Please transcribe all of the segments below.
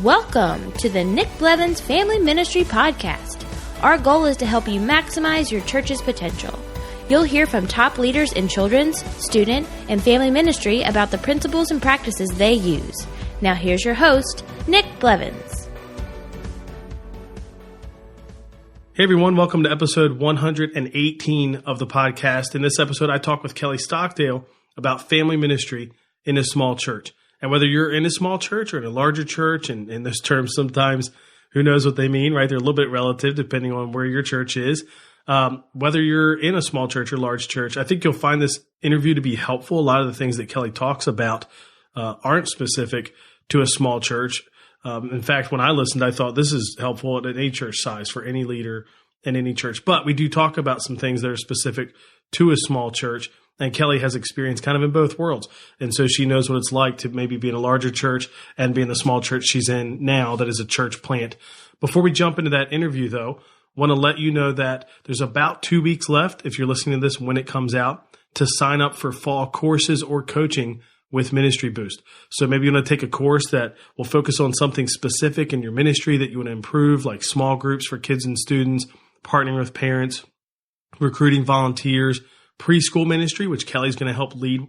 Welcome to the Nick Blevins Family Ministry Podcast. Our goal is to help you maximize your church's potential. You'll hear from top leaders in children's, student, and family ministry about the principles and practices they use. Now here's your host, Nick Blevins. Hey everyone, welcome to episode 118 of the podcast. In this episode, I talk with Kelly Stockdale about family ministry in a small church. And whether you're in a small church or in a larger church, and those terms sometimes, who knows what they mean, right? They're a little bit relative depending on where your church is. Whether you're in a small church or large church, I think you'll find this interview to be helpful. A lot of the things that Kelly talks about aren't specific to a small church. In fact, when I listened, I thought this is helpful at any church size for any leader in any church. But we do talk about some things that are specific to a small church. And Kelly has experience kind of in both worlds. And so she knows what it's like to maybe be in a larger church and be in the small church she's in now that is a church plant. Before we jump into that interview, though, want to let you know that there's about 2 weeks left, if you're listening to this when it comes out, to sign up for fall courses or coaching with Ministry Boost. So maybe you want to take a course that will focus on something specific in your ministry that you want to improve, like small groups for kids and students, partnering with parents, recruiting volunteers, preschool ministry, which Kelly's going to help lead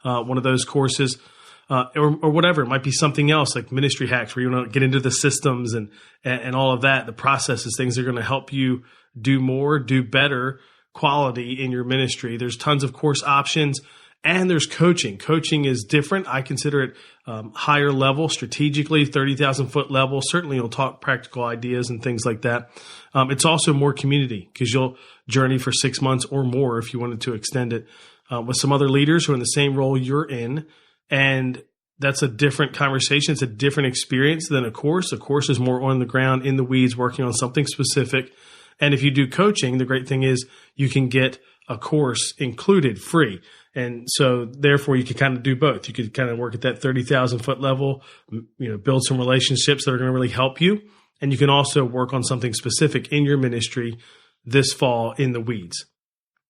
one of those courses, or whatever. It might be something else like ministry hacks where you want to get into the systems and all of that, the processes, things that are going to help you do more, do better quality in your ministry. There's tons of course options. And there's coaching. Coaching is different. I consider it higher level, strategically, 30,000 foot level. Certainly you'll talk practical ideas and things like that. It's also more community because you'll journey for 6 months or more if you wanted to extend it with some other leaders who are in the same role you're in. And that's a different conversation. It's a different experience than a course. A course is more on the ground, in the weeds, working on something specific. And if you do coaching, the great thing is you can get a course included free. And so therefore you can kind of do both. You could kind of work at that 30,000 foot level, build some relationships that are going to really help you. And you can also work on something specific in your ministry this fall in the weeds.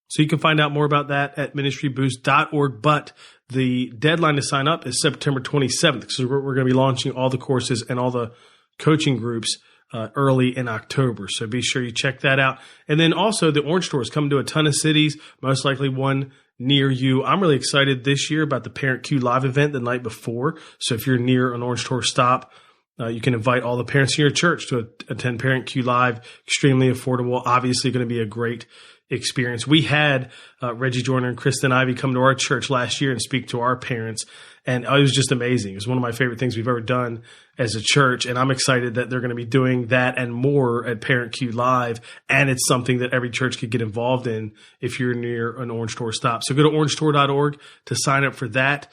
So you can find out more about that at ministryboost.org. But the deadline to sign up is September 27th. So we're going to be launching all the courses and all the coaching groups early in October. So be sure you check that out. And then also the Orange Tour is coming to a ton of cities, most likely one near you. I'm really excited this year about the Parent Q Live event the night before. So if you're near an Orange Tour stop, you can invite all the parents in your church to attend Parent Q Live. Extremely affordable. Obviously going to be a great experience. We had Reggie Joyner and Kristen Ivy come to our church last year and speak to our parents. And it was just amazing. It was one of my favorite things we've ever done as a church. And I'm excited that they're going to be doing that and more at Parent Q Live. And it's something that every church could get involved in if you're near an Orange Tour stop. So go to orangetour.org to sign up for that.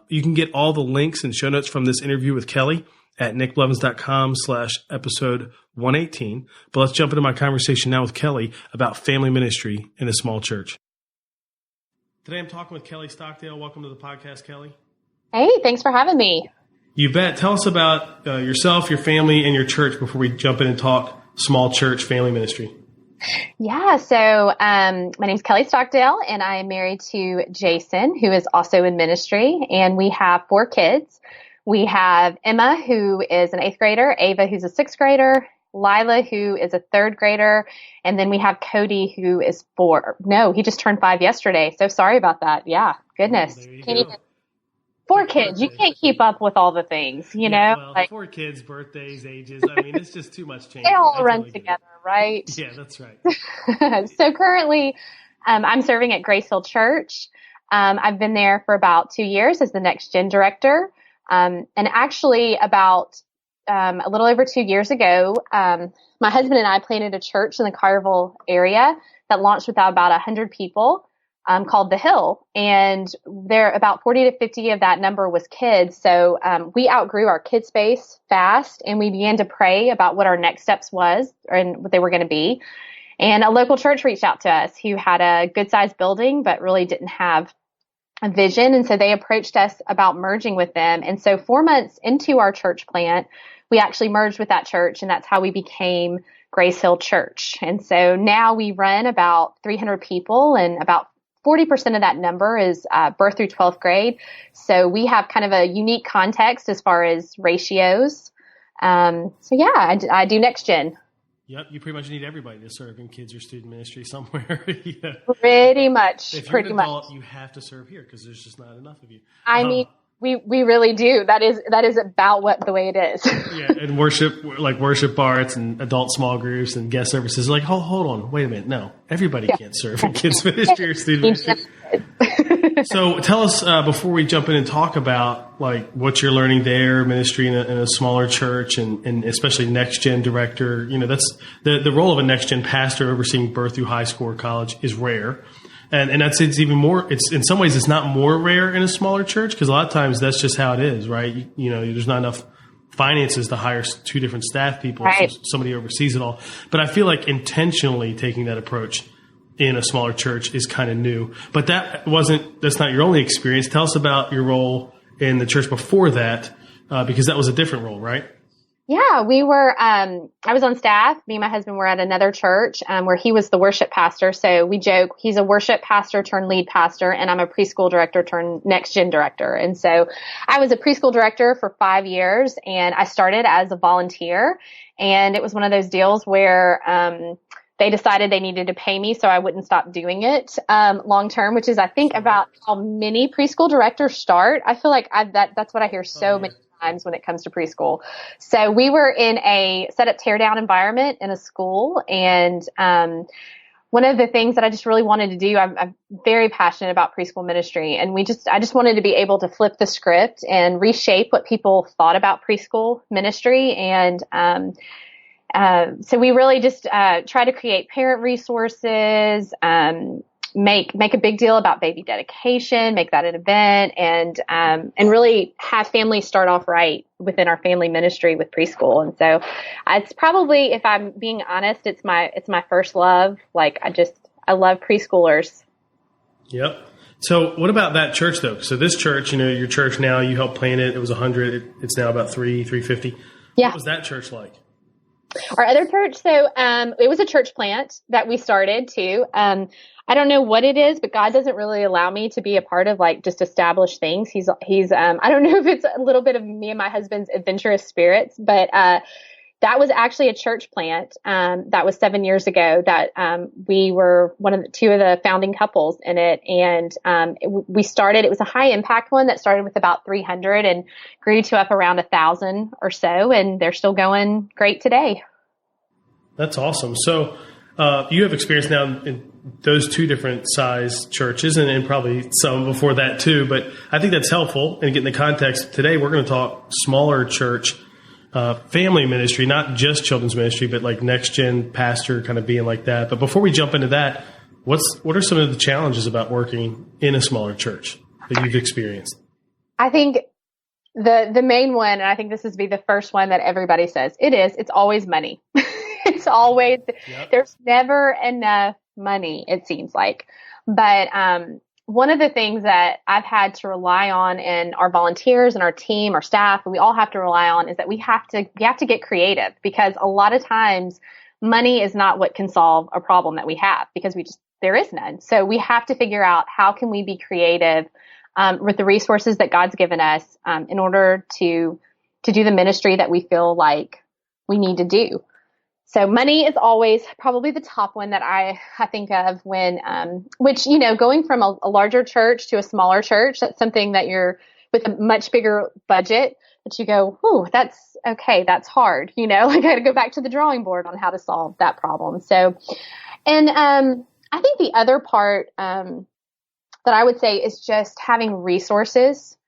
You can get all the links and show notes from this interview with Kelly at nickblevins.com/episode 118. But let's jump into my conversation now with Kelly about family ministry in a small church. Today I'm talking with Kelly Stockdale. Welcome to the podcast, Kelly. Hey, thanks for having me. You bet. Tell us about yourself, your family, and your church before we jump in and talk small church family ministry. Yeah, so my name's Kelly Stockdale, and I am married to Jason, who is also in ministry, and we have 4 kids. We have Emma, who is an 8th grader, Ava, who's a 6th grader, Lila, who is a 3rd grader, and then we have Cody, who is 4. No, he just turned 5 yesterday, so sorry about that. Yeah, goodness. Can't even 4 kids. You can't keep up with all the things, you know? Well, like 4 kids, birthdays, ages. I mean, it's just too much change. They all run together, right? Yeah, that's right. So currently, I'm serving at Grace Hill Church. I've been there for about 2 years as the NextGen director. And actually about a little over 2 years ago, my husband and I planted a church in the Carville area that launched with about 100 people. Called The Hill, and there about 40 to 50 of that number was kids. So we outgrew our kid space fast, and we began to pray about what our next steps was and what they were going to be. And a local church reached out to us who had a good sized building, but really didn't have a vision. And so they approached us about merging with them. And so 4 months into our church plant, we actually merged with that church, and that's how we became Grace Hill Church. And so now we run about 300 people, and about 40% of that number is birth through 12th grade. So we have kind of a unique context as far as ratios. So yeah, I do NextGen. Yep, you pretty much need everybody to serve in kids or student ministry somewhere. Yeah. Pretty much. If you're pretty an adult, much. you have to serve here because there's just not enough of you. I mean, we really do. That is about the way it is. Yeah, and worship bars and adult small groups and guest services. Like, hold on, wait a minute. No, everybody can't serve in kids ministry or student ministry. So tell us before we jump in and talk about like what you're learning there, ministry in a smaller church, and especially NextGen director. You know, that's the role of a NextGen pastor overseeing birth through high school or college is rare, and that's it's even more. It's in some ways it's not more rare in a smaller church because a lot of times that's just how it is, right? You know, there's not enough finances to hire two different staff people, right. So somebody oversees it all. But I feel like intentionally taking that approach in a smaller church is kind of new, but that's not your only experience. Tell us about your role in the church before that, because that was a different role, right? Yeah, we were, I was on staff. Me and my husband were at another church, where he was the worship pastor. So we joke, he's a worship pastor turned lead pastor, and I'm a preschool director turned NextGen director. And so I was a preschool director for 5 years, and I started as a volunteer. And it was one of those deals where, they decided they needed to pay me so I wouldn't stop doing it long term, which is, I think, about how many preschool directors start. I feel like that's what I hear so many times when it comes to preschool. So we were in a set up tear down environment in a school. And one of the things that I just really wanted to do, I'm very passionate about preschool ministry. And I just wanted to be able to flip the script and reshape what people thought about preschool ministry. And so we really just try to create parent resources, make a big deal about baby dedication, make that an event, and really have families start off right within our family ministry with preschool. And so it's probably, if I'm being honest, it's my first love. Like I love preschoolers. Yep. So what about that church though? So this church, you know, your church now, you helped plant it. It was 100. It's now about 350. Yeah. What was that church like? Our other church, so it was a church plant that we started too. I don't know what it is, but God doesn't really allow me to be a part of like just established things. He's I don't know if it's a little bit of me and my husband's adventurous spirits, but that was actually a church plant that was 7 years ago that we were two of the founding couples in it. And we started, it was a high impact one that started with about 300 and grew to up around 1,000 or so. And they're still going great today. That's awesome. So you have experience now in those two different size churches and probably some before that too. But I think that's helpful in getting the context. Today, we're going to talk smaller church family ministry, not just children's ministry, but like NextGen Pastor kind of being like that. But before we jump into that, what are some of the challenges about working in a smaller church that you've experienced? I think the main one, and I think this is be the first one that everybody says, it's always money. It's always, There's never enough money, it seems like. But one of the things that I've had to rely on, and our volunteers and our team, our staff, and we all have to rely on, is that we have to get creative, because a lot of times money is not what can solve a problem that we have, because there is none. So we have to figure out how can we be creative with the resources that God's given us in order to do the ministry that we feel like we need to do. So money is always probably the top one that I think of when, which, you know, going from a larger church to a smaller church, that's something that you're with a much bigger budget that you go, ooh, that's okay. That's hard. You know, like I got to go back to the drawing board on how to solve that problem. So, and I think the other part that I would say is just having resources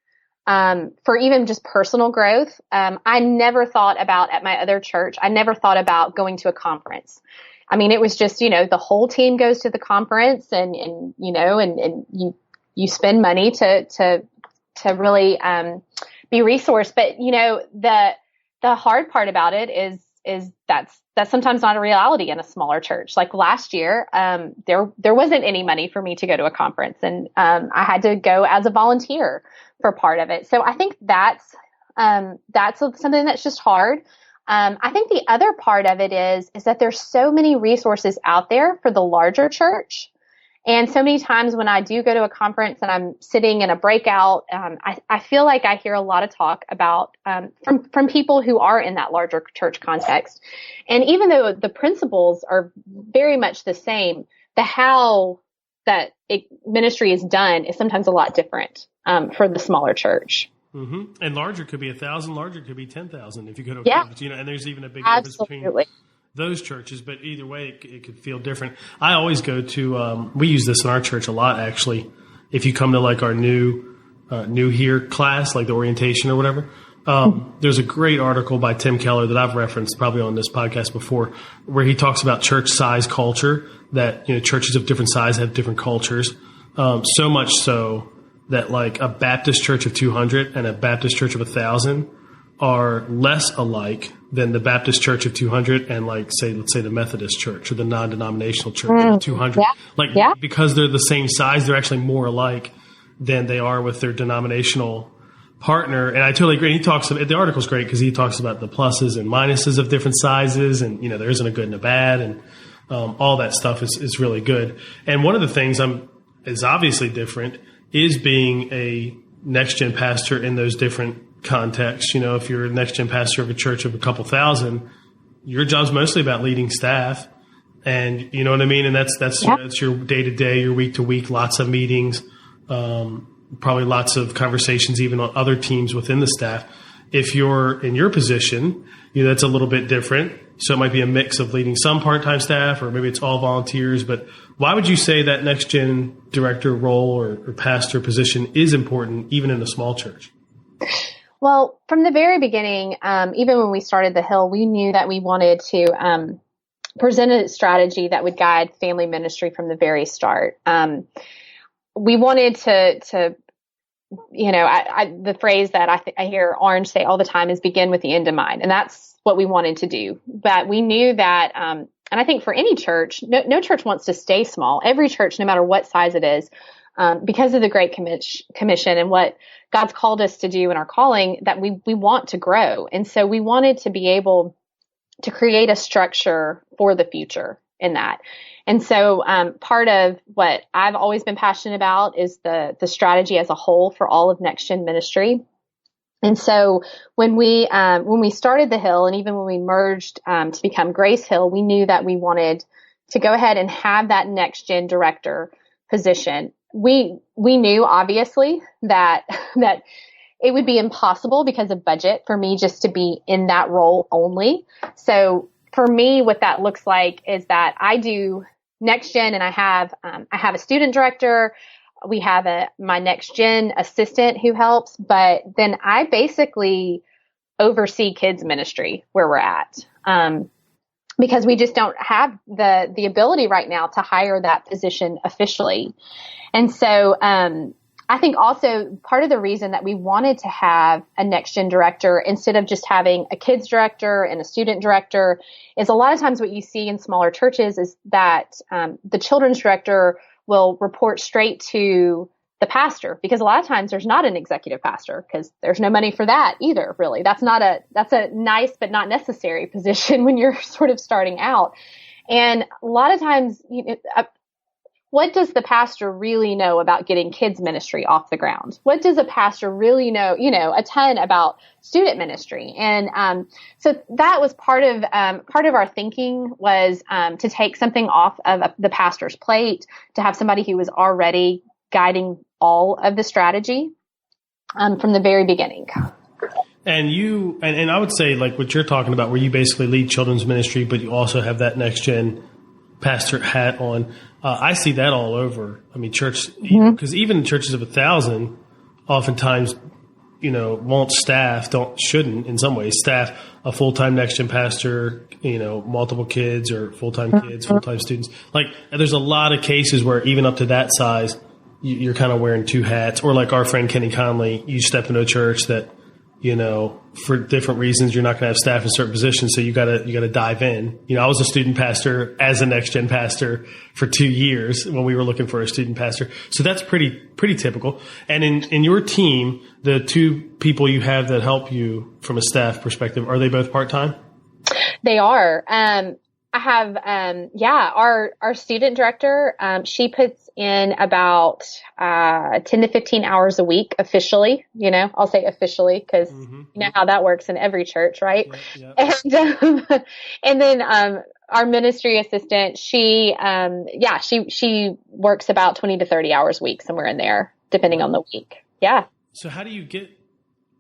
for even just personal growth. I never thought about at my other church, I never thought about going to a conference. I mean, it was just, you know, the whole team goes to the conference and you know, and you spend money to really, be resourced. But, you know, the hard part about it is that's sometimes not a reality in a smaller church. Like last year, there wasn't any money for me to go to a conference, and I had to go as a volunteer for part of it. So I think that's something that's just hard. I think the other part of it is that there's so many resources out there for the larger church. And so many times when I do go to a conference and I'm sitting in a breakout, I feel like I hear a lot of talk about from people who are in that larger church context. And even though the principles are very much the same, the how that ministry is done is sometimes a lot different for the smaller church. Mm-hmm. And larger could be 1,000, larger could be 10,000 if you go to a conference. And there's even a big difference between those churches, but either way, it could feel different. I always go to, we use this in our church a lot, actually. If you come to like our new here class, like the orientation or whatever, there's a great article by Tim Keller that I've referenced probably on this podcast before, where he talks about church size culture, that, churches of different size have different cultures. So much so that like a Baptist church of 200 and a Baptist church of 1,000 are less alike than the Baptist church of 200 and let's say the Methodist church or the non-denominational church of 200. Because they're the same size, they're actually more alike than they are with their denominational partner. And I totally agree. The article's great because he talks about the pluses and minuses of different sizes, and there isn't a good and a bad, and all that stuff is really good. And one of the things is obviously different is being a NextGen pastor in those different contexts. If you're a NextGen pastor of a church of a couple thousand, your job's mostly about leading staff, and you know what I mean. And that's your day to day, your week to week, lots of meetings, probably lots of conversations, even on other teams within the staff. If you're in your position, that's a little bit different. So it might be a mix of leading some part-time staff, or maybe it's all volunteers. But why would you say that NextGen director role or pastor position is important, even in a small church? Well, from the very beginning, even when we started the Hill, we knew that we wanted to present a strategy that would guide family ministry from the very start. We wanted to the phrase that I hear Orange say all the time is begin with the end in mind. And that's what we wanted to do. But we knew that, and I think for any church, no church wants to stay small. Every church, no matter what size it is, because of the Great Commission and what God's called us to do in our calling, that we want to grow. And so we wanted to be able to create a structure for the future in that. And so part of what I've always been passionate about is the strategy as a whole for all of NextGen ministry. And so when we started the Hill, and even when we merged to become Grace Hill, we knew that we wanted to go ahead and have that NextGen director position. We knew obviously that it would be impossible because of budget for me just to be in that role only. So for me, what that looks like is that I do NextGen, and I have a student director. We have my NextGen assistant who helps, but then I basically oversee kids ministry where we're at, because we just don't have the ability right now to hire that position officially. And so, I think also part of the reason that we wanted to have a NextGen director instead of just having a kids director and a student director is a lot of times what you see in smaller churches is that the children's director will report straight to the pastor, because a lot of times there's not an executive pastor because there's no money for that either, really. That's a nice but not necessary position when you're sort of starting out. And a lot of times, what does the pastor really know about getting kids ministry off the ground? What does a pastor really know, a ton about student ministry? And so that was part of our thinking was to take something off of the pastor's plate, to have somebody who was already guiding all of the strategy from the very beginning. And you, and I would say like what you're talking about, where you basically lead children's ministry, but you also have that NextGen pastor hat on. I see that all over. I mean, church, because even churches of 1,000 oftentimes, shouldn't in some ways staff a full-time NextGen pastor, multiple kids or full-time kids, full-time students. Like there's a lot of cases where even up to that size, you're kind of wearing two hats. Or like our friend Kenny Conley, you step into a church that, for different reasons, you're not going to have staff in certain positions. So you got to dive in. I was a student pastor as a NextGen pastor for 2 years when we were looking for a student pastor. So that's pretty typical. And in your team, the two people you have that help you from a staff perspective, are they both part-time? They are. I have, our student director, she puts in about 10 to 15 hours a week officially, I'll say officially because you know how that works in every church, right? Yep. And then our ministry assistant, she works about 20 to 30 hours a week, somewhere in there, depending on the week. Yeah. So how do you get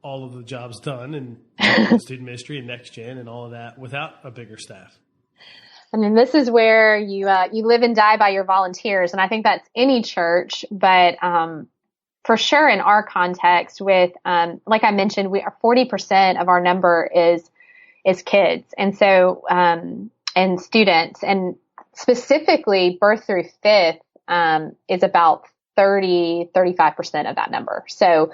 all of the jobs done and student ministry and NextGen and all of that without a bigger staff? I mean, this is where you live and die by your volunteers. And I think that's any church, but, for sure in our context with, like I mentioned, 40% of our number is kids. And so, and students, and specifically birth through fifth, is about 35% of that number. So,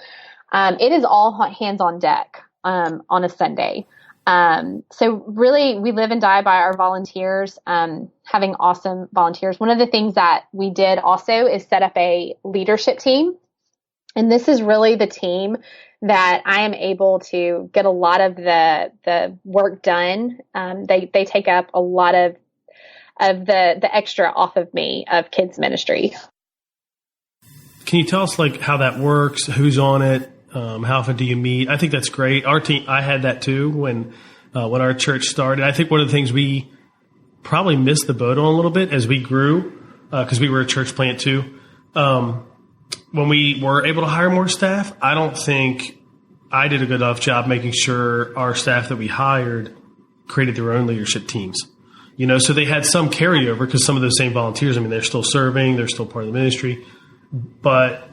it is all hands on deck, on a Sunday. So really we live and die by our volunteers, having awesome volunteers. One of the things that we did also is set up a leadership team. And this is really the team that I am able to get a lot of the work done. They take up a lot of the extra off of me of kids ministry. Can you tell us how that works? Who's on it? How often do you meet? I think that's great. Our team, I had that too when our church started. I think one of the things we probably missed the boat on a little bit as we grew, because we were a church plant too. When we were able to hire more staff, I don't think I did a good enough job making sure our staff that we hired created their own leadership teams. So they had some carryover because some of those same volunteers, they're still serving, they're still part of the ministry, but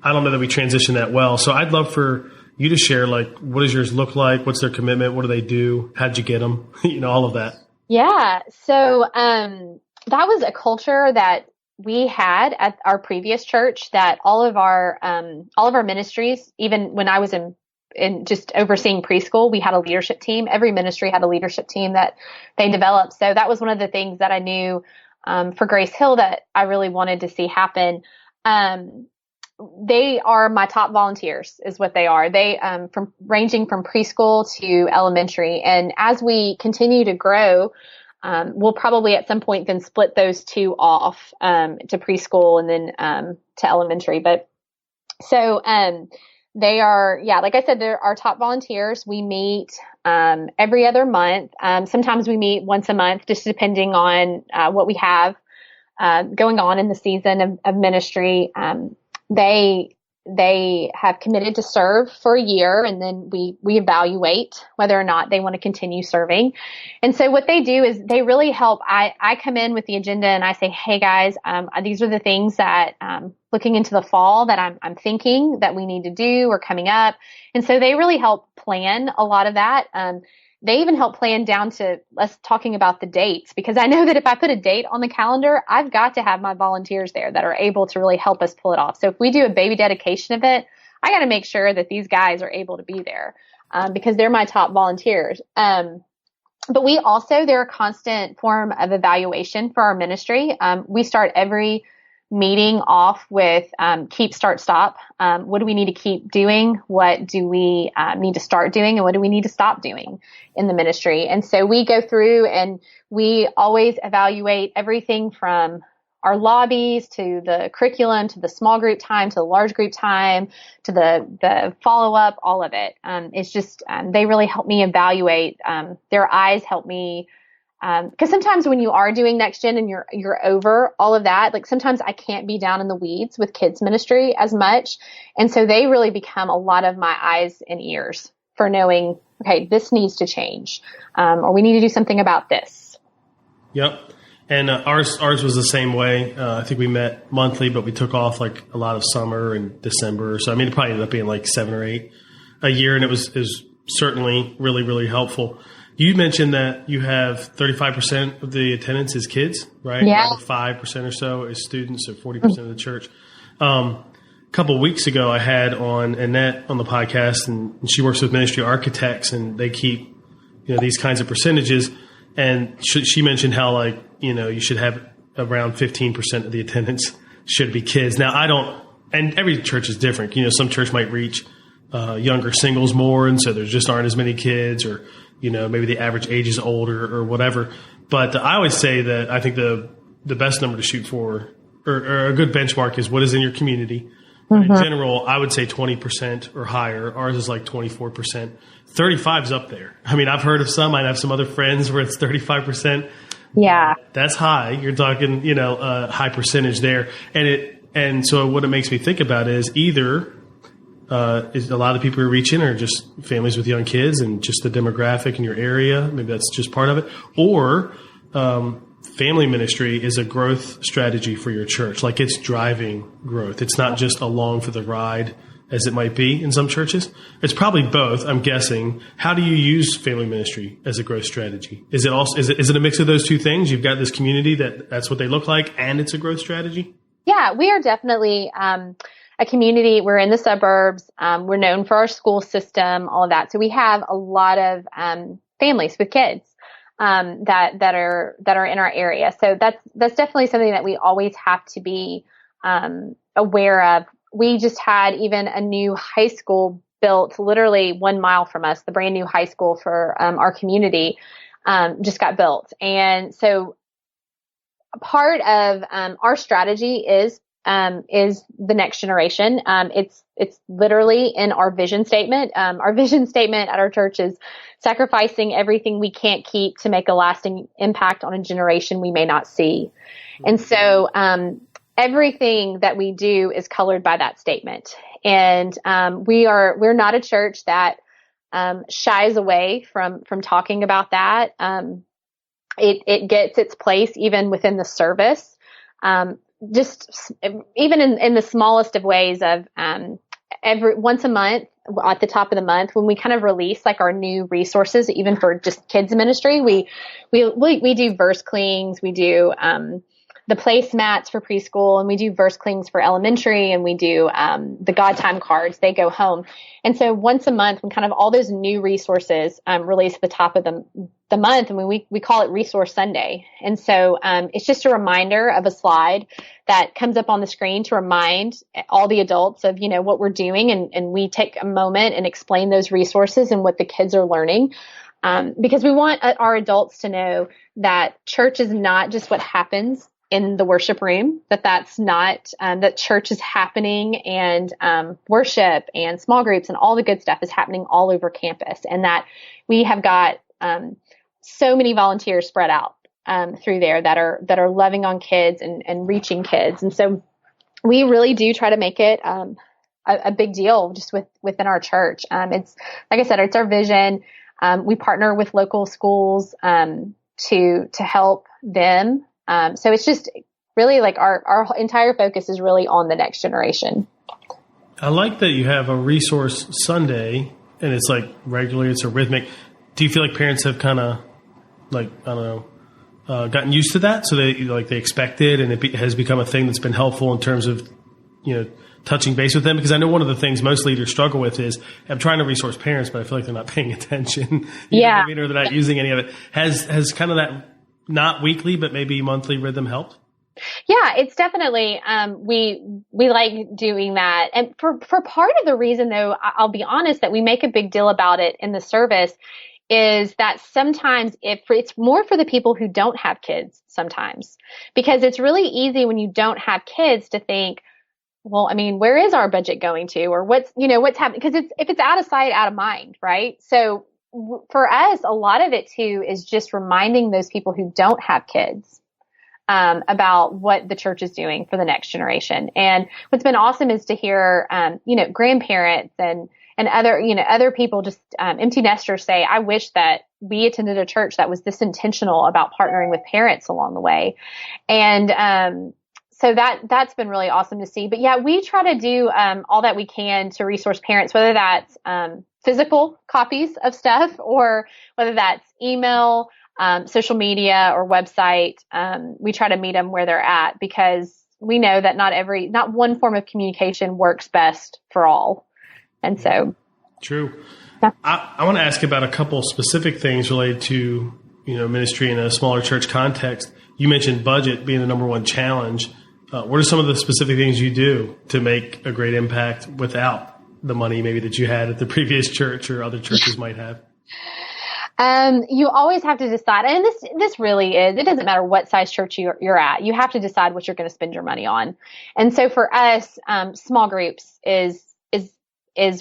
I don't know that we transitioned that well. So I'd love for you to share, what does yours look like? What's their commitment? What do they do? How'd you get them? All of that. Yeah. So, that was a culture that we had at our previous church, that all of our ministries, even when I was in just overseeing preschool, we had a leadership team. Every ministry had a leadership team that they developed. So that was one of the things that I knew, for Grace Hill that I really wanted to see happen. They are my top volunteers is what they are. They, ranging from preschool to elementary. And as we continue to grow, we'll probably at some point then split those two off, to preschool and then, to elementary. But so, they are, like I said, they're our top volunteers. We meet, every other month. Sometimes we meet once a month, just depending on, what we have, going on in the season of ministry. They have committed to serve for a year, and then we evaluate whether or not they want to continue serving. And so what they do is they really help. I come in with the agenda and I say, hey guys, these are the things that, looking into the fall that I'm thinking that we need to do or coming up. And so they really help plan a lot of that. They even help plan down to us talking about the dates, because I know that if I put a date on the calendar, I've got to have my volunteers there that are able to really help us pull it off. So if we do a baby dedication event, I got to make sure that these guys are able to be there, because they're my top volunteers. But they're a constant form of evaluation for our ministry. We start every meeting off with keep, start, stop. What do we need to keep doing? What do we need to start doing? And what do we need to stop doing in the ministry? And so we go through and we always evaluate everything from our lobbies to the curriculum, to the small group time, to the large group time, to the follow-up, all of it. It's just, they really help me evaluate. Their eyes help me. Cause sometimes when you are doing NextGen and you're over all of that, sometimes I can't be down in the weeds with kids ministry as much. And so they really become a lot of my eyes and ears for knowing, okay, this needs to change, or we need to do something about this. Yep. And ours was the same way. I think we met monthly, but we took off a lot of summer and December. So, it probably ended up being 7 or 8 a year. And it was certainly really, really helpful. You mentioned that you have 35% of the attendance is kids, right? Yeah. 5% or so is students, so 40% of the church. A couple of weeks ago, I had on Annette on the podcast, and she works with ministry architects, and they keep these kinds of percentages. And she mentioned how you should have around 15% of the attendance should be kids. Now, and every church is different. Some church might reach younger singles more, and so there just aren't as many kids, or maybe the average age is older or whatever. But I always say that I think the best number to shoot for, or a good benchmark, is what is in your community. Mm-hmm. In general, I would say 20% or higher. Ours is like 24%. 35 is up there. I mean, I've heard of some. I have some other friends where it's 35%. Yeah, that's high. You're talking, a high percentage there, and so what it makes me think about is either is a lot of the people you're reaching are just families with young kids and just the demographic in your area. Maybe that's just part of it, or family ministry is a growth strategy for your church. Like, it's driving growth. It's not just along for the ride as it might be in some churches. It's probably both, I'm guessing. How do you use family ministry as a growth strategy? Is it a mix of those two things? You've got this community that's what they look like, and it's a growth strategy? Yeah, we are definitely a community. We're in the suburbs. We're known for our school system, all of that. So we have a lot of families with kids that are in our area. So that's definitely something that we always have to be aware of. We just had even a new high school built literally 1 mile from us. The brand new high school for our community just got built. And so part of our strategy is the next generation. It's literally in our vision statement. Our vision statement at our church is sacrificing everything we can't keep to make a lasting impact on a generation we may not see. And so everything that we do is colored by that statement. And we're not a church that shies away from talking about that. It gets its place even within the service. Just even in the smallest of ways of once a month at the top of the month, when we kind of release like our new resources, even for just kids ministry, we do verse clings, we do the placemats for preschool, and we do verse clings for elementary, and we do the God time cards. They go home. And so once a month, when kind of all those new resources release at the top of the month, and we call it Resource Sunday. And so it's just a reminder of a slide that comes up on the screen to remind all the adults of what we're doing, and we take a moment and explain those resources and what the kids are learning. Because we want our adults to know that church is not just what happens in the worship room, that's not, that church is happening, and worship and small groups and all the good stuff is happening all over campus, and that we have got so many volunteers spread out through there that are loving on kids and reaching kids. And so we really do try to make it a big deal just within our church. It's, like I said, it's our vision. We partner with local schools to help them. So it's just really like our entire focus is really on the next generation. I like that you have a Resource Sunday, and it's like regularly, it's a rhythmic. Do you feel like parents have kind of like, I don't know, gotten used to that? So they expect it, and it has become a thing that's been helpful in terms of, touching base with them? Because I know one of the things most leaders struggle with is, I'm trying to resource parents, but I feel like they're not paying attention. Yeah. Or they're not using any of it. Has kind of that, not weekly, but maybe monthly rhythm helped? Yeah, it's definitely, we like doing that. And for part of the reason, though, I'll be honest, that we make a big deal about it in the service is that sometimes it's more for the people who don't have kids sometimes, because it's really easy when you don't have kids to think, well, I mean, where is our budget going to, or what's happening? Because if it's out of sight, out of mind, right? So for us, a lot of it too is just reminding those people who don't have kids about what the church is doing for the next generation. And what's been awesome is to hear, grandparents and other people, just empty nesters say, I wish that we attended a church that was this intentional about partnering with parents along the way. And so that's been really awesome to see. But yeah, we try to do all that we can to resource parents, whether that's physical copies of stuff, or whether that's email, social media, or website. We try to meet them where they're at, because we know that not one form of communication works best for all. And so. True. Yeah. I want to ask about a couple specific things related to, ministry in a smaller church context. You mentioned budget being the number one challenge. What are some of the specific things you do to make a great impact without the money maybe that you had at the previous church or other churches might have? You always have to decide, and this really is, it doesn't matter what size church you're at, you have to decide what you're going to spend your money on. And so for us, small groups is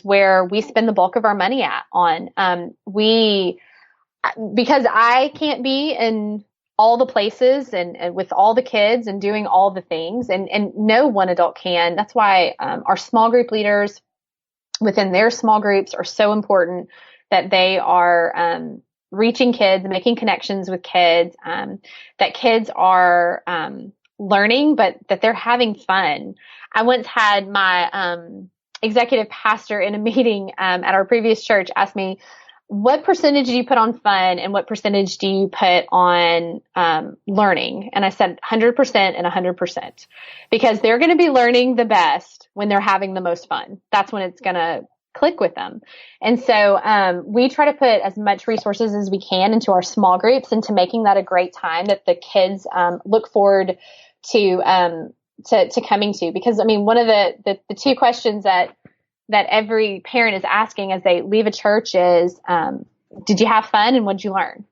where we spend the bulk of our money because I can't be in all the places and with all the kids and doing all the things, and no one adult can. That's why our small group leaders within their small groups are so important, that they are reaching kids, making connections with kids, that kids are learning, but that they're having fun. I once had my executive pastor in a meeting at our previous church ask me, what percentage do you put on fun and what percentage do you put on learning? And I said 100% and 100%, because they're going to be learning the best when they're having the most fun. That's when it's going to click with them. And so we try to put as much resources as we can into our small groups, into making that a great time that the kids look forward to coming to. Because I mean, one of the two questions that every parent is asking as they leave a church is, did you have fun and what did you learn?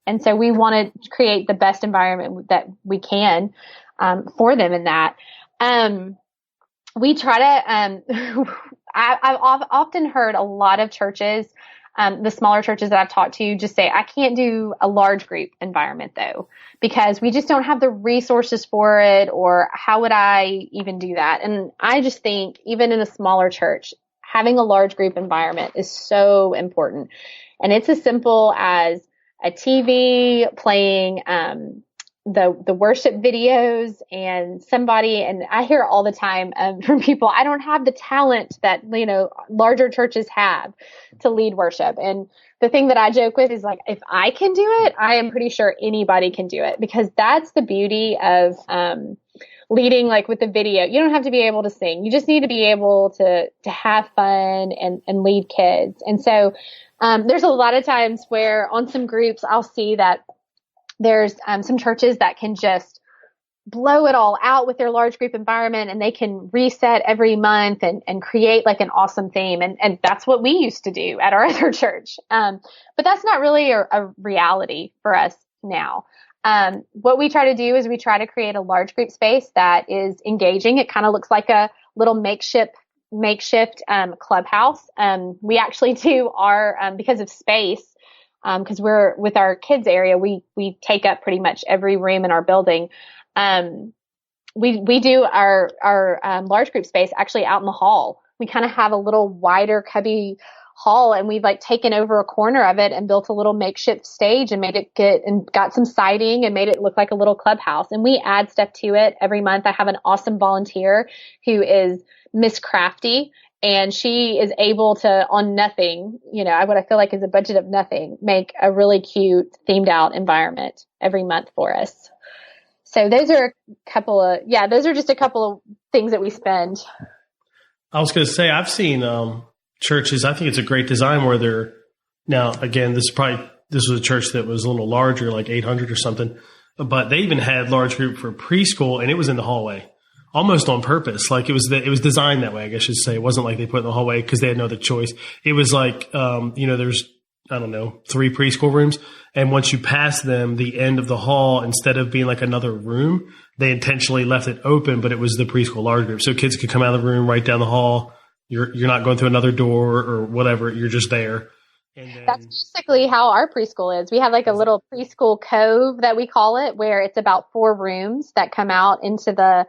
And so we want to create the best environment that we can for them in that. We try to, I've often heard a lot of churches, the smaller churches that I've talked to, just say, I can't do a large group environment though, because we just don't have the resources for it, or how would I even do that? And I just think even in a smaller church, having a large group environment is so important. And it's as simple as a TV playing, the worship videos, and somebody, and I hear all the time from people, I don't have the talent that, larger churches have to lead worship. And the thing that I joke with is like, if I can do it, I am pretty sure anybody can do it, because that's the beauty of, leading, like with the video. You don't have to be able to sing. You just need to be able to have fun and lead kids. And so, there's a lot of times where on some groups, I'll see that there's some churches that can just blow it all out with their large group environment, and they can reset every month and create like an awesome theme. And that's what we used to do at our other church. But that's not really a reality for us now. What we try to do is we try to create a large group space that is engaging. It kind of looks like a little makeshift clubhouse. We actually do our, because of space, because we're with our kids area, we take up pretty much every room in our building. We do our large group space actually out in the hall. We kind of have a little wider cubby hall, and we've like taken over a corner of it and built a little makeshift stage and got some siding and made it look like a little clubhouse. And we add stuff to it every month. I have an awesome volunteer who is Miss Crafty, and she is able to, on nothing, what I feel like is a budget of nothing, make a really cute themed out environment every month for us. So those are just a couple of things that we spend. I was going to say, I've seen churches, I think it's a great design where they're, now again, this was a church that was a little larger, like 800 or something, but they even had large group for preschool, and it was in the hallway, almost on purpose. Like it was designed that way, I guess I should say. It wasn't like they put it in the hallway because they had no other choice. It was like, there's, I don't know, 3 preschool rooms. And once you pass them, the end of the hall, instead of being like another room, they intentionally left it open, but it was the preschool large group. So kids could come out of the room right down the hall. You're not going through another door or whatever. You're just there. And then, that's basically how our preschool is. We have like a little preschool cove that we call it, where it's about 4 rooms that come out into the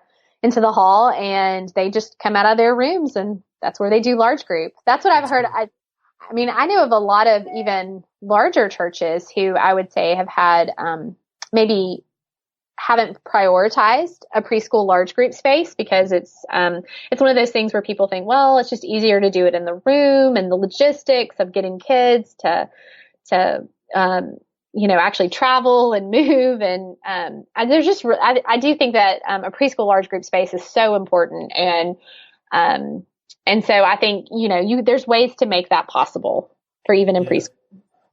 hall, and they just come out of their rooms, and that's where they do large group. That's what I've heard. I know of a lot of even larger churches who I would say have had, maybe haven't prioritized a preschool large group space, because it's one of those things where people think, well, it's just easier to do it in the room, and the logistics of getting kids to actually travel and move. And I do think that a preschool large group space is so important. And so I think, there's ways to make that possible for even in preschool.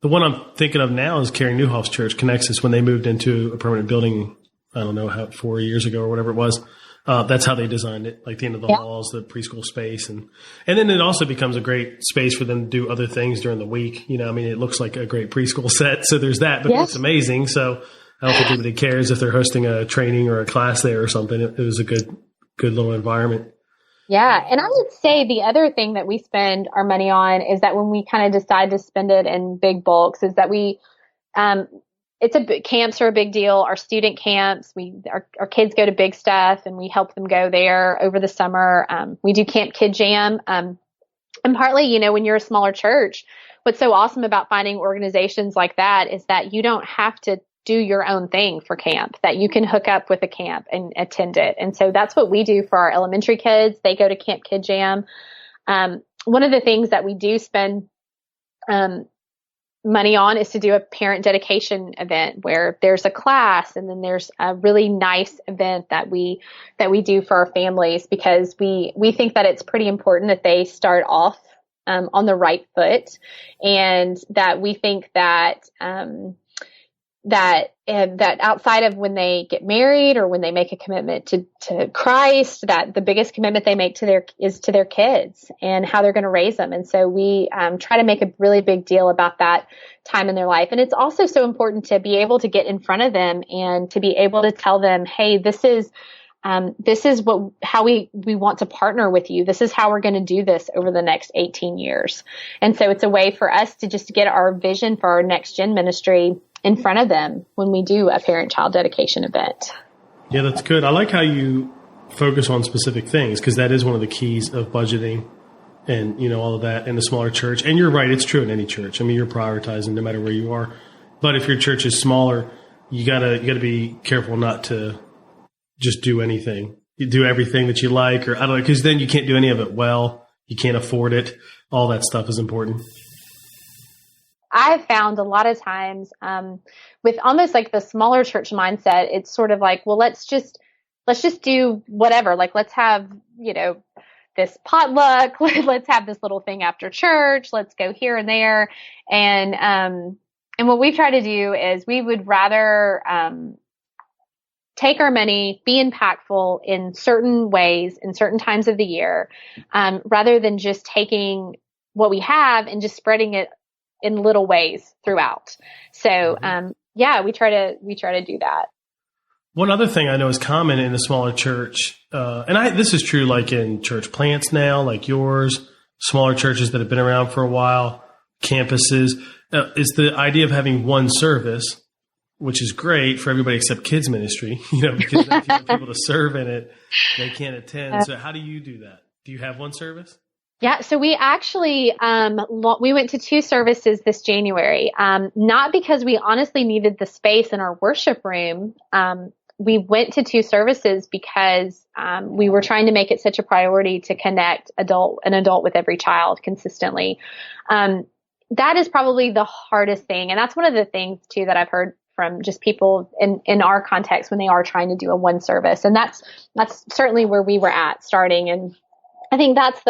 The one I'm thinking of now is Carrie Newhoff's church, Connexus, when they moved into a permanent building, I don't know, 4 years ago or whatever it was. That's how they designed it, like the end of the halls, the preschool space. And then it also becomes a great space for them to do other things during the week. You know, I mean, it looks like a great preschool set. So there's that, but it's amazing. So I don't think anybody cares if they're hosting a training or a class there or something. It was a good little environment. Yeah. And I would say the other thing that we spend our money on is that when we kind of decide to spend it in big bulks is that camps are a big deal. Our student camps, our kids go to big stuff and we help them go there over the summer. We do Camp Kid Jam. And partly, you know, when you're a smaller church, what's so awesome about finding organizations like that is that you don't have to do your own thing for camp, that you can hook up with a camp and attend it. And so that's what we do for our elementary kids. They go to Camp Kid Jam. One of the things that we do spend, money on is to do a parent dedication event where there's a class and then there's a really nice event that we do for our families, because we think that it's pretty important that they start off on the right foot, and that we think that that outside of when they get married or when they make a commitment to Christ, that the biggest commitment they make to their kids and how they're going to raise them. And so we try to make a really big deal about that time in their life. And it's also so important to be able to get in front of them and to be able to tell them, hey, this is how we want to partner with you. This is how we're going to do this over the next 18 years. And so it's a way for us to just get our vision for our next gen ministry in front of them when we do a parent-child dedication event. Yeah, that's good. I like how you focus on specific things, because that is one of the keys of budgeting and, you know, all of that in a smaller church. And you're right, it's true in any church. I mean, you're prioritizing no matter where you are. But if your church is smaller, you gotta be careful not to just do anything. You do everything that you like, or I don't know, because then you can't do any of it well. You can't afford it. All that stuff is important. I've found a lot of times with almost like the smaller church mindset, it's sort of like, well, let's just do whatever. Like, let's have, you know, this potluck. Let's have this little thing after church. Let's go here and there. And what we try to do is we would rather take our money, be impactful in certain ways, in certain times of the year, rather than just taking what we have and just spreading it in little ways throughout. So, we try to do that. One other thing I know is common in a smaller church, this is true like in church plants now, like yours, smaller churches that have been around for a while, campuses, is the idea of having one service, which is great for everybody except kids ministry, you know, because if you have people to serve in it, they can't attend. So how do you do that? Do you have one service? Yeah, so we actually, we went to 2 services this January, not because we honestly needed the space in our worship room. We went to 2 services because, we were trying to make it such a priority to connect an adult with every child consistently. That is probably the hardest thing. And that's one of the things too that I've heard from just people in our context when they are trying to do a one service. And that's certainly where we were at starting. And I think that's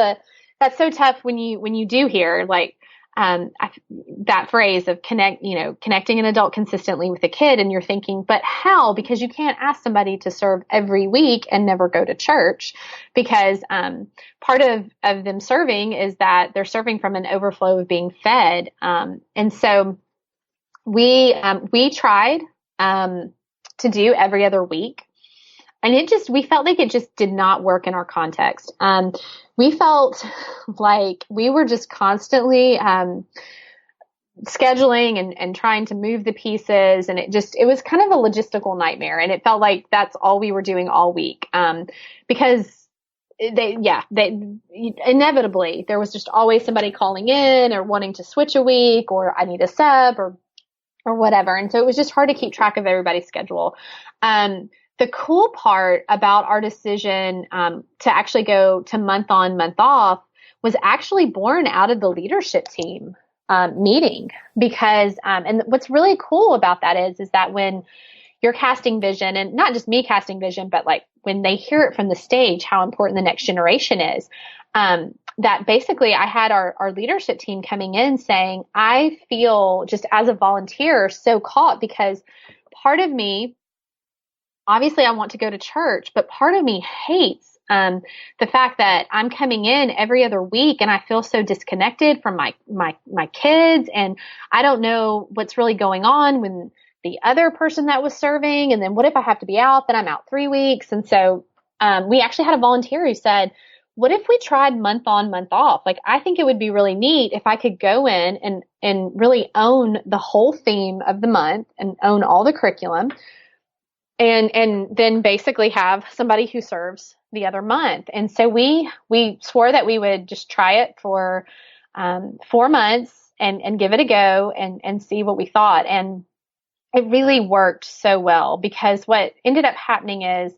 so tough when you do hear like, that phrase of connecting an adult consistently with a kid, and you're thinking, but how? Because you can't ask somebody to serve every week and never go to church, because, part of them serving is that they're serving from an overflow of being fed. And so we tried, to do every other week. And we felt like it just did not work in our context. We felt like we were just constantly, scheduling and trying to move the pieces. And it was kind of a logistical nightmare. And it felt like that's all we were doing all week. Because they inevitably, there was just always somebody calling in or wanting to switch a week, or I need a sub or whatever. And so it was just hard to keep track of everybody's schedule. The cool part about our decision to actually go to month on, month off was actually born out of the leadership team meeting, because and what's really cool about that is that when you're casting vision, and not just me casting vision, but like when they hear it from the stage, how important the next generation is, that basically I had our leadership team coming in saying, I feel just as a volunteer so caught, because part of me obviously I want to go to church, but part of me hates the fact that I'm coming in every other week and I feel so disconnected from my kids, and I don't know what's really going on when the other person that was serving. And then what if I have to be out? Then I'm out 3 weeks. And so we actually had a volunteer who said, what if we tried month on, month off? Like, I think it would be really neat if I could go in and really own the whole theme of the month and own all the curriculum, and then basically have somebody who serves the other month. And so we swore that we would just try it for 4 months and give it a go and see what we thought. And it really worked so well, because what ended up happening is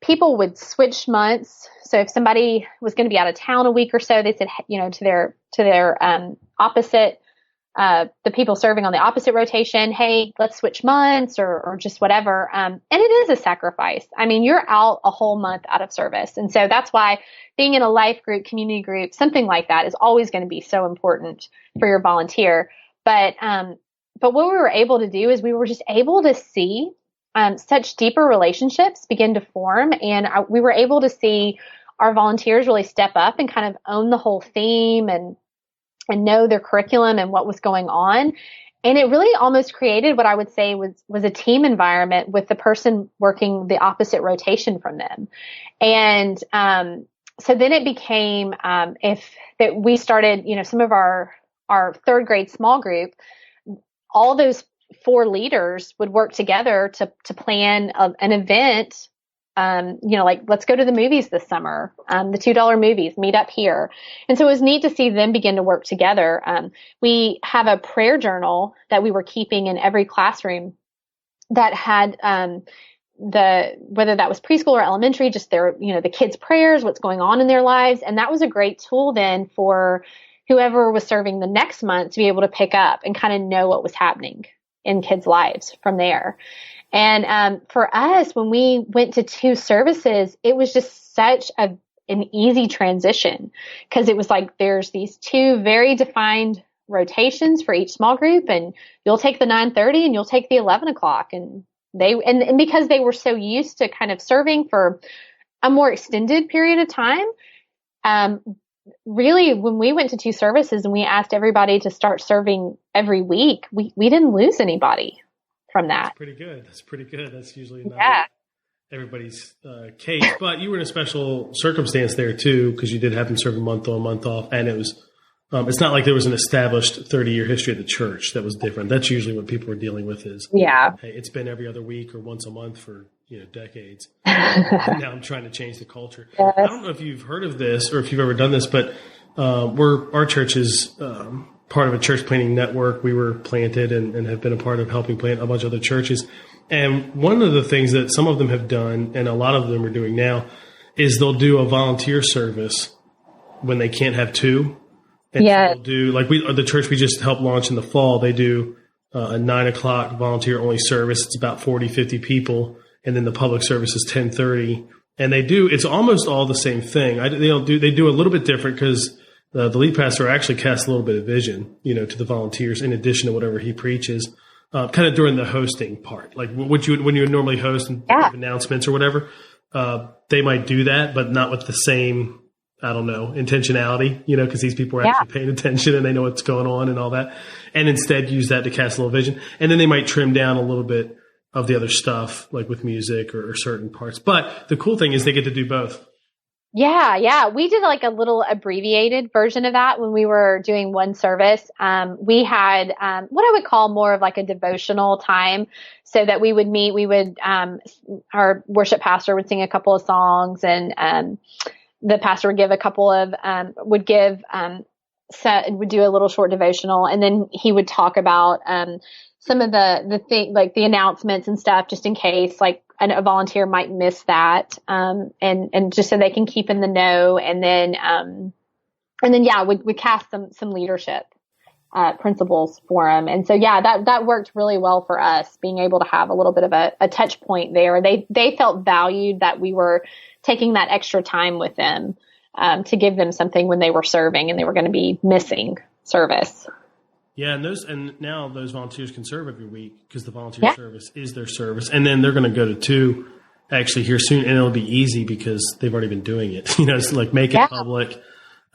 people would switch months. So if somebody was going to be out of town a week or so, they said, to their opposite, the people serving on the opposite rotation, hey, let's switch months or just whatever. And it is a sacrifice. I mean, you're out a whole month out of service. And so that's why being in a life group, community group, something like that is always going to be so important for your volunteer. But what we were able to do is we were just able to see such deeper relationships begin to form. And we were able to see our volunteers really step up and kind of own the whole theme and know their curriculum and what was going on. And it really almost created what I would say was a team environment with the person working the opposite rotation from them. And so then it became we started, some of our third grade small group, all those 4 leaders would work together to plan an event. Like, let's go to the movies this summer, the $2 movies, meet up here. And so it was neat to see them begin to work together. We have a prayer journal that we were keeping in every classroom that had, whether that was preschool or elementary, just their, the kids' prayers, what's going on in their lives. And that was a great tool then for whoever was serving the next month to be able to pick up and kind of know what was happening in kids' lives from there. And for us, when we went to 2 services, it was just such an easy transition, because it was like there's these 2 very defined rotations for each small group, and you'll take the 9:30 and you'll take the 11 o'clock. And and because they were so used to kind of serving for a more extended period of time, really, when we went to 2 services and we asked everybody to start serving every week, we didn't lose anybody from that. That's pretty good. That's usually not everybody's case. But you were in a special circumstance there too, because you did have them serve a month on, month off, and it was it's not like there was an established 30-year history of the church that was different. That's usually what people are dealing with is, hey, it's been every other week or once a month for decades. Now I'm trying to change the culture. Yes. I don't know if you've heard of this or if you've ever done this, but our church is part of a church planting network. We were planted and have been a part of helping plant a bunch of other churches. And one of the things that some of them have done, and a lot of them are doing now, is they'll do a volunteer service when they can't have 2. And so they'll do, like the church we just helped launch in the fall, they do a 9 o'clock volunteer only service. It's about 40, 50 people. And then the public service is 10:30. And it's almost all the same thing. They do a little bit different because the lead pastor actually casts a little bit of vision, to the volunteers in addition to whatever he preaches, kind of during the hosting part. Like when you would normally host and give announcements or whatever, they might do that, but not with the same, I don't know, intentionality, because these people are actually paying attention and they know what's going on and all that. And instead use that to cast a little vision. And then they might trim down a little bit of the other stuff, like with music or certain parts. But the cool thing is they get to do both. Yeah. We did like a little abbreviated version of that when we were doing one service. We had what I would call more of like a devotional time, so that we would meet. We would our worship pastor would sing a couple of songs, and the pastor would give a couple of would do a little short devotional, and then he would talk about some of the thing, like the announcements and stuff, just in case like a volunteer might miss that, and just so they can keep in the know. And then we cast some leadership principles for them. And so that worked really well for us, being able to have a little bit of a touch point there. They felt valued that we were taking that extra time with them to give them something when they were serving and they were going to be missing service. Yeah, and now those volunteers can serve every week because the volunteer service is their service, and then they're going to go to 2 actually here soon, and it'll be easy because they've already been doing it. It's like make it public,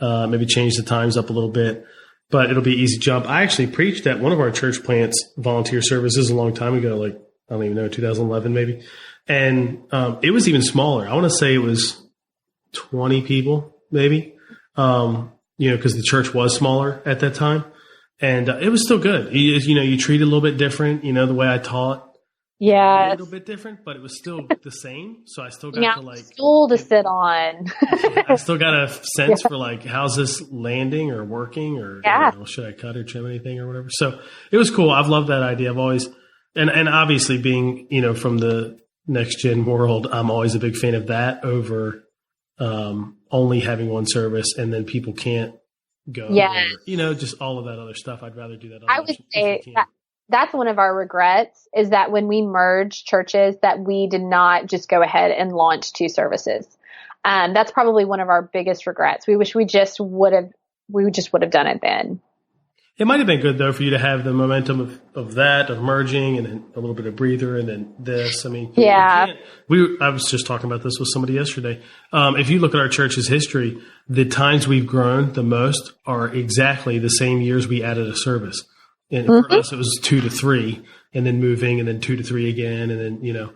maybe change the times up a little bit, but it'll be an easy jump. I actually preached at one of our church plants volunteer services a long time ago, like I don't even know, 2011 maybe, and it was even smaller. I want to say it was 20 people maybe, because the church was smaller at that time. And it was still good. You treat it a little bit different, the way I taught. Yeah. A little bit different, but it was still the same. So I still got stool to sit on. I still got a sense for how's this landing or working or should I cut or trim anything or whatever. So it was cool. I've loved that idea. I've always, and obviously being, from the next gen world, I'm always a big fan of that over only having one service and then people can't go, or, just all of that other stuff. I'd rather do that. I would say that's one of our regrets is that when we merged churches that we did not just go ahead and launch 2 services. That's probably one of our biggest regrets. We wish we just would have done it then. It might have been good though for you to have the momentum of merging and then a little bit of breather and then this. I mean, I was just talking about this with somebody yesterday. If you look at our church's history, the times we've grown the most are exactly the same years we added a service. And for us, it was 2 to 3 and then moving and then 2 to 3 again. And then,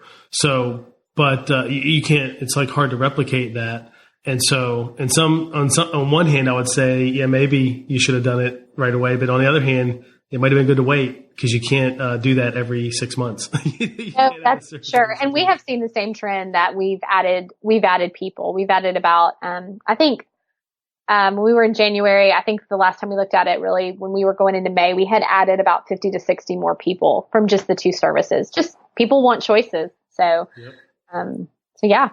but you can't, it's hard to replicate that. And so, on one hand, I would say, maybe you should have done it right away. But on the other hand, it might have been good to wait because you can't do that every 6 months. That's sure. And we have seen the same trend that we've added people. We've added about, I think, when we were in January, I think the last time we looked at it really, when we were going into May, we had added about 50 to 60 more people from just the 2 services. Just people want choices. So, yeah.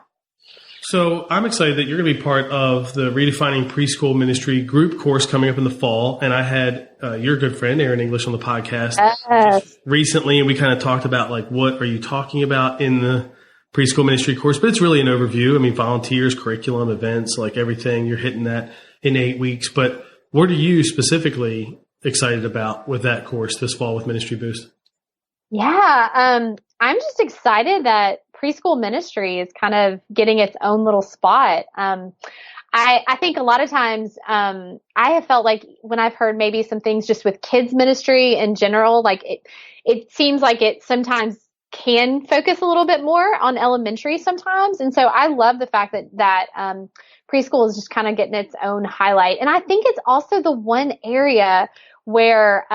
So I'm excited that you're going to be part of the Redefining Preschool Ministry group course coming up in the fall. And I had your good friend, Aaron English, on the podcast just recently. And we kind of talked about what are you talking about in the preschool ministry course? But it's really an overview. I mean, volunteers, curriculum, events, everything. You're hitting that in 8 weeks. But what are you specifically excited about with that course this fall with Ministry Boost? Yeah. I'm just excited that preschool ministry is kind of getting its own little spot. I think a lot of times, I have felt like when I've heard maybe some things just with kids ministry in general, it seems like it sometimes can focus a little bit more on elementary sometimes. And so I love the fact that preschool is just kind of getting its own highlight. And I think it's also the one area where,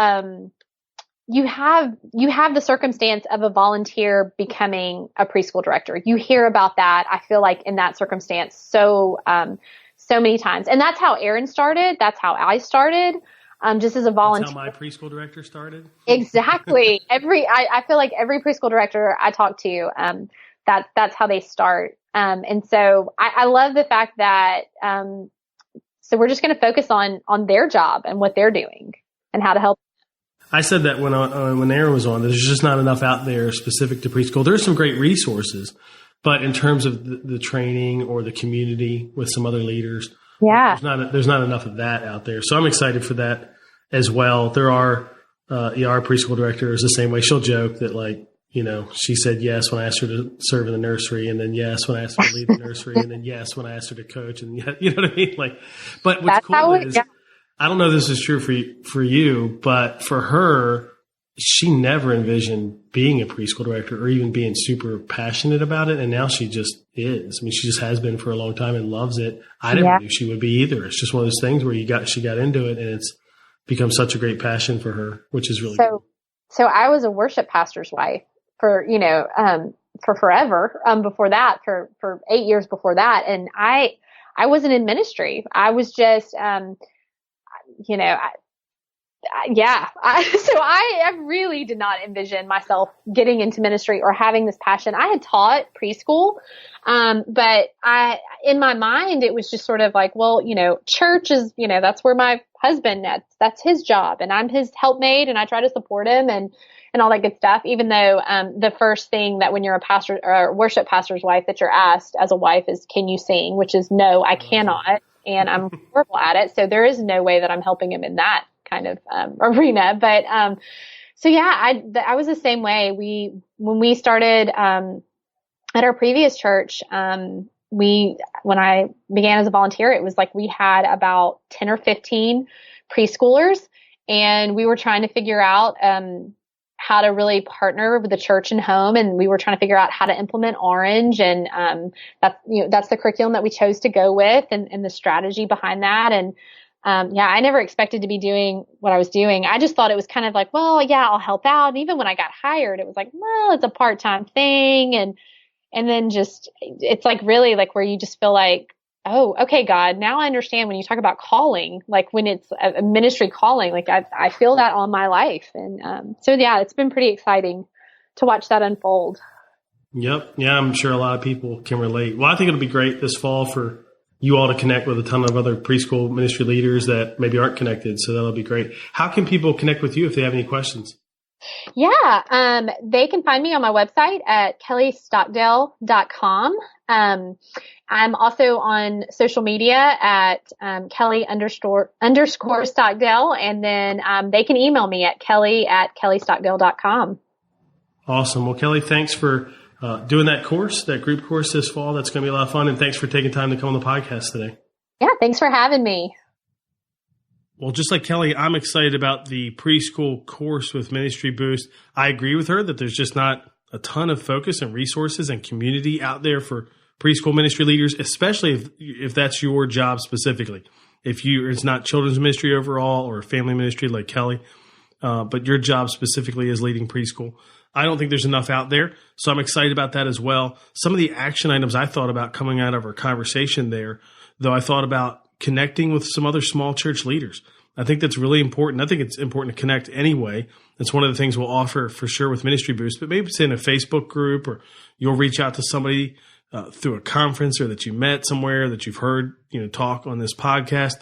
you have the circumstance of a volunteer becoming a preschool director. You hear about that. I feel like in that circumstance so many times. And that's how Aaron started. That's how I started. Just as a volunteer. That's how my preschool director started. Exactly. I feel like every preschool director I talk to, that's how they start. And so I love the fact that, so we're just going to focus on their job and what they're doing and how to help. I said that when Aaron was on, there's just not enough out there specific to preschool. There's some great resources, but in terms of the training or the community with some other leaders, there's not enough of that out there. So I'm excited for that as well. There are, our preschool director is the same way. She'll joke that she said yes when I asked her to serve in the nursery, and then yes when I asked her to lead the nursery, and then yes when I asked her to coach, and you know what I mean? But what's cool is. Yeah. I don't know if this is true for you, but for her, she never envisioned being a preschool director or even being super passionate about it. And now she just is. I mean, she just has been for a long time and loves it. I never knew she would be either. It's just one of those things where she got into it and it's become such a great passion for her, which is really cool. So I was a worship pastor's wife for forever, before that, for 8 years before that. And I wasn't in ministry. I was just, I really did not envision myself getting into ministry or having this passion. I had taught preschool, but in my mind, it was just sort of church is, that's where my husband, that's his job, and I'm his helpmate, and I try to support him and all that good stuff. Even though, the first thing that when you're a pastor or worship pastor's wife that you're asked as a wife is, can you sing? Which is no, I cannot. And I'm horrible at it. So there is no way that I'm helping him in that kind of arena. But so yeah, I was the same way. When we started at our previous church, when I began as a volunteer, it was like we had about 10 or 15 preschoolers, and we were trying to figure out how to really partner with the church and home, and we were trying to figure out how to implement Orange, and that's the curriculum that we chose to go with, and the strategy behind that. And I never expected to be doing what I was doing. I just thought it was kind of like, well, yeah, I'll help out. And even when I got hired, it was like, well, it's a part-time thing, and then just it's like really like where you just feel like, oh, okay, God, now I understand when you talk about calling, like when it's a ministry calling, like I feel that on my life. And so, yeah, it's been pretty exciting to watch that unfold. Yep. Yeah, I'm sure a lot of people can relate. Well, I think it'll be great this fall for you all to connect with a ton of other preschool ministry leaders that maybe aren't connected. So that'll be great. How can people connect with you if they have any questions? Yeah, they can find me on my website at kellystockdale.com. I'm also on social media at Kelly_Stockdale, and then they can email me at kelly@kellystockdale.com. Awesome. Well, Kelly, thanks for doing that course, that group course this fall. That's going to be a lot of fun, and thanks for taking time to come on the podcast today. Yeah, thanks for having me. Well, just like Kelly, I'm excited about the preschool course with Ministry Boost. I agree with her that there's just not a ton of focus and resources and community out there for preschool ministry leaders, especially if that's your job specifically. It's not children's ministry overall or family ministry like Kelly, but your job specifically is leading preschool. I don't think there's enough out there, so I'm excited about that as well. Some of the action items I thought about coming out of our conversation there, though, I thought about connecting with some other small church leaders. I think that's really important. I think it's important to connect anyway. It's one of the things we'll offer for sure with Ministry Boost, but maybe it's in a Facebook group, or you'll reach out to somebody through a conference, or that you met somewhere that you've heard, talk on this podcast,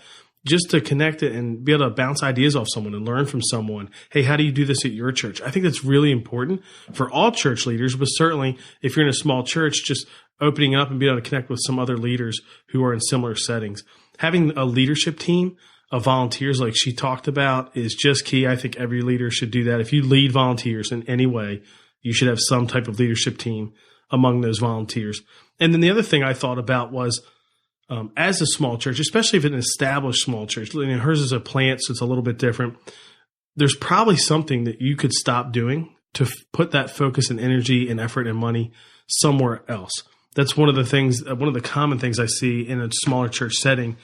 just to connect it and be able to bounce ideas off someone and learn from someone. Hey, how do you do this at your church? I think that's really important for all church leaders, but certainly if you're in a small church, just opening up and being able to connect with some other leaders who are in similar settings. Having a leadership team of volunteers like she talked about is just key. I think every leader should do that. If you lead volunteers in any way, you should have some type of leadership team among those volunteers. And then the other thing I thought about was, as a small church, especially if it's an established small church, and hers is a plant, so it's a little bit different, there's probably something that you could stop doing to put that focus and energy and effort and money somewhere else. That's one of the common things I see in a smaller church setting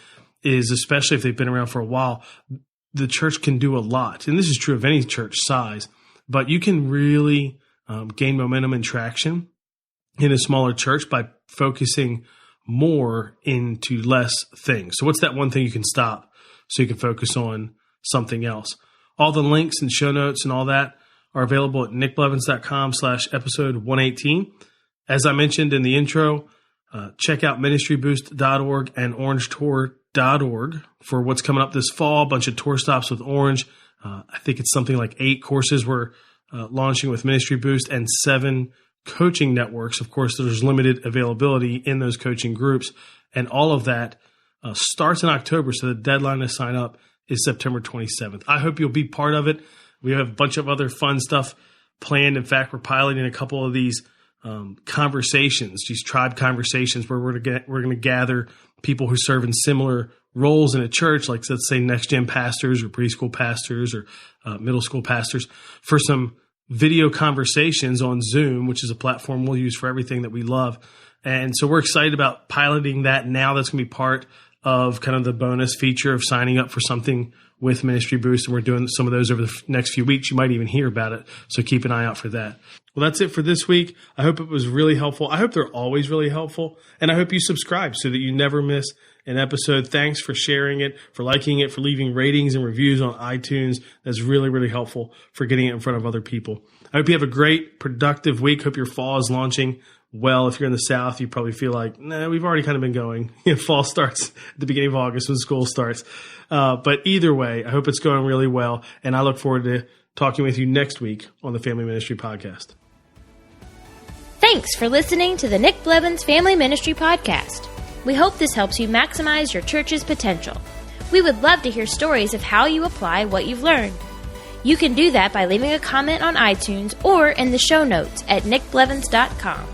is, especially if they've been around for a while, the church can do a lot. And this is true of any church size, but you can really gain momentum and traction in a smaller church by focusing more into less things. So what's that one thing you can stop so you can focus on something else? All the links and show notes and all that are available at nickblevins.com/episode 118. As I mentioned in the intro, check out ministryboost.org and orangetour.org for what's coming up this fall. A bunch of tour stops with Orange. I think it's something like 8 courses we're launching with Ministry Boost, and 7 coaching networks. Of course, there's limited availability in those coaching groups, and all of that starts in October. So the deadline to sign up is September 27th. I hope you'll be part of it. We have a bunch of other fun stuff planned. In fact, we're piloting a couple of these conversations, these tribe conversations, where we're going to gather people who serve in similar roles in a church, like let's say NextGen pastors or preschool pastors or middle school pastors, for some video conversations on Zoom, which is a platform we'll use for everything that we love. And so we're excited about piloting that now. That's going to be part of kind of the bonus feature of signing up for something with Ministry Boost. And we're doing some of those over the next few weeks. You might even hear about it. So keep an eye out for that. Well, that's it for this week. I hope it was really helpful. I hope they're always really helpful. And I hope you subscribe so that you never miss an episode. Thanks for sharing it, for liking it, for leaving ratings and reviews on iTunes. That's really, really helpful for getting it in front of other people. I hope you have a great, productive week. Hope your fall is launching well. If you're in the South, you probably feel like, nah, we've already kind of been going. Fall starts at the beginning of August when school starts. But either way, I hope it's going really well. And I look forward to talking with you next week on the Family Ministry Podcast. Thanks for listening to the Nick Blevins Family Ministry Podcast. We hope this helps you maximize your church's potential. We would love to hear stories of how you apply what you've learned. You can do that by leaving a comment on iTunes or in the show notes at nickblevins.com.